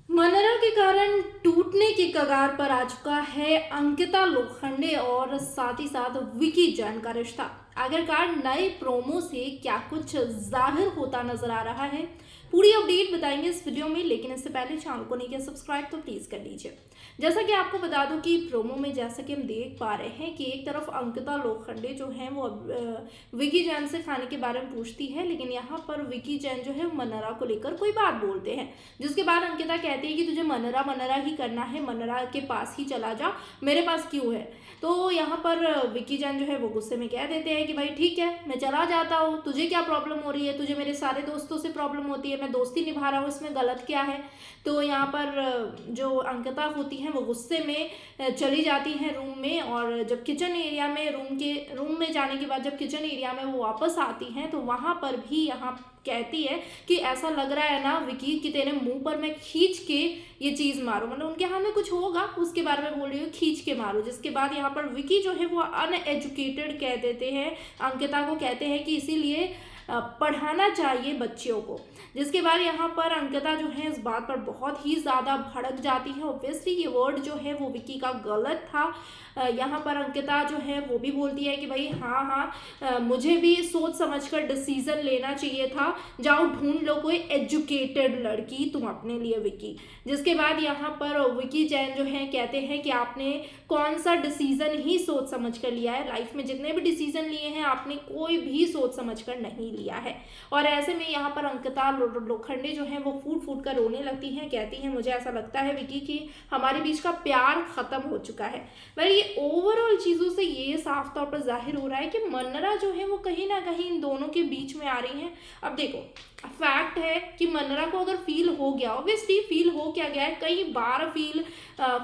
मनोरम के कारण टूटने की कगार पर आ चुका है अंकिता लोखंडे और साथ ही साथ विकी जैन का रिश्ता। आखिरकार नए प्रोमो से क्या कुछ जाहिर होता नजर आ रहा है, पूरी अपडेट बताएंगे इस वीडियो में। लेकिन इससे पहले चैनल को नहीं किया सब्सक्राइब तो प्लीज कर लीजिए। जैसा कि आपको बता दूं कि प्रोमो में जैसा कि हम देख पा रहे हैं कि एक तरफ अंकिता लोखंडे जो है वो विकी जैन से खाने के बारे में पूछती है, लेकिन यहाँ पर विकी जैन जो है मनरा को लेकर कोई बात बोलते हैं, जिसके बाद अंकिता कहती है कि तुझे मनरा मनरा ही करना है, मनरा के पास ही चला जा, मेरे पास क्यों है। तो यहाँ पर विकी जैन जो है वो गुस्से में कह देते हैं कि भाई ठीक है, मैं चला जाता हूँ, तुझे क्या प्रॉब्लम हो रही है, तुझे मेरे सारे दोस्तों से प्रॉब्लम होती है, मैं दोस्ती निभा रहा हूँ, इसमें गलत क्या है। तो यहाँ पर जो अंकिता होती हैं वो गुस्से में चली जाती हैं रूम में, और जब किचन एरिया में रूम में जाने के बाद जब किचन एरिया में वो वापस आती हैं तो वहाँ पर भी यहाँ कहती है कि ऐसा लग रहा है ना विकी कि तेरे मुंह पर मैं खींच के ये चीज़ मारूं, मतलब उनके हाथ में कुछ होगा उसके बारे में बोल रही हूँ, खींच के मारूं। जिसके बाद यहाँ पर विकी जो है वो अनएजुकेटेड कह देते हैं, अंकिता को कहते हैं कि इसीलिए पढ़ाना चाहिए बच्चियों को। जिसके बाद यहाँ पर अंकिता जो है इस बात पर बहुत ही ज़्यादा भड़क जाती है। ऑब्वियसली ये वर्ड जो है वो विकी का गलत था। यहाँ पर अंकिता जो है वो भी बोलती है कि भाई हाँ हाँ, मुझे भी सोच समझकर डिसीजन लेना चाहिए था, जाओ ढूंढ लो कोई एजुकेटेड लड़की तुम अपने लिए विकी। जिसके बाद यहाँ पर विकी जैन जो है कहते हैं कि आपने कौन सा डिसीजन ही सोच समझ कर लिया है, लाइफ में जितने भी डिसीजन लिए हैं आपने कोई भी सोच समझ कर नहीं लिया है। और ऐसे में यहाँ पर अंकिता लोखंडे जो है वो फूट फूट कर रोने लगती हैं, कहती हैं मुझे ऐसा लगता है विकी कि हमारे बीच का प्यार खत्म हो चुका है। पर ये ओवरऑल चीज़ों से ये साफ तौर पर जाहिर हो रहा है कि मनरा जो है वो कहीं ना कहीं इन दोनों के बीच में आ रही हैं। अब देखो, फैक्ट है कि मनरा को अगर फील हो गया, ऑब्वियसली फील हो क्या गया है, कई बार फील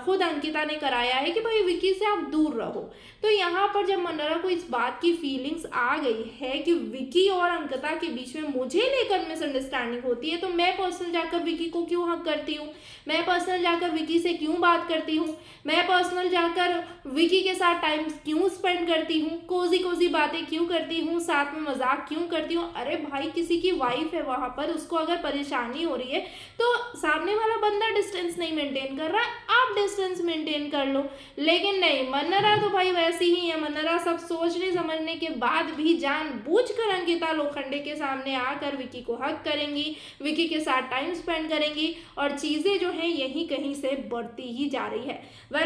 खुद अंकिता ने कराया है कि भाई विकी से आप दूर रहो। तो यहाँ पर जब मनरा को इस बात की फीलिंग्स आ गई है कि विकी और अंकिता के बीच में मुझे लेकर मिसअंडरस्टैंडिंग होती है, तो मैं पर्सनल जाकर विकी को क्यों हक करती हूँ, मैं पर्सनल जाकर विकी से क्यों बात करती हूँ, मैं पर्सनल जाकर विकी के साथ टाइम क्यों स्पेंड करती हूँ, कोजी कोजी बातें क्यों करती हूँ, साथ में मजाक क्यों करती हूँ। अरे भाई, किसी की वाइफ है वहां पर, उसको अगर परेशानी हो रही है तो सामने वाला बंदा डिस्टेंस नहीं मेंटेन कर रहा है, आप डिस्टेंस मेंटेन कर लो। लेकिन नहीं, मनरा तो भाई वैसी ही है। मनरा सब सोचने समझने के बाद भी जानबूझकर अंकिता लोखंडे के सामने आकर विकी को हक करेंगी, विकी के साथ टाइम स्पेंड करेंगी, और चीज़ें जो हैं यहीं कहीं से बढ़ती ही जा रही है।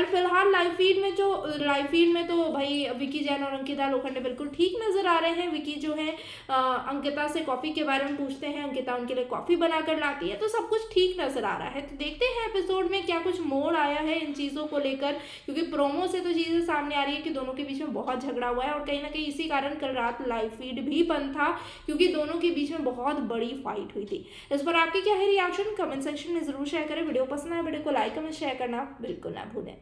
फिलहाल लाइव फीड में तो भाई विकी जैन और अंकिता लोखंडे बिल्कुल ठीक नजर आ रहे हैं। विकी जो है अंकिता से कॉफ़ी के बारे में पूछते हैं, अंकिता उनके लिए कॉफ़ी बनाकर लाती है, तो सब कुछ ठीक नजर आ रहा है। तो देखते हैं एपिसोड में क्या कुछ मोड़ आया है इन चीज़ों को लेकर, क्योंकि प्रोमो से तो चीज़ें सामने आ रही है कि दोनों के बीच में बहुत झगड़ा हुआ है, और कहीं ना कहीं इसी कारण कल रात लाइव फीड भी बंद था, क्योंकि दोनों के बीच में बहुत बड़ी फाइट हुई थी। इस पर आपकी क्या है रिएक्शन, कमेंट सेक्शन में जरूर शेयर करें। वीडियो पसंद आए वीडियो को लाइक कमेंट शेयर करना बिल्कुल ना भूलें।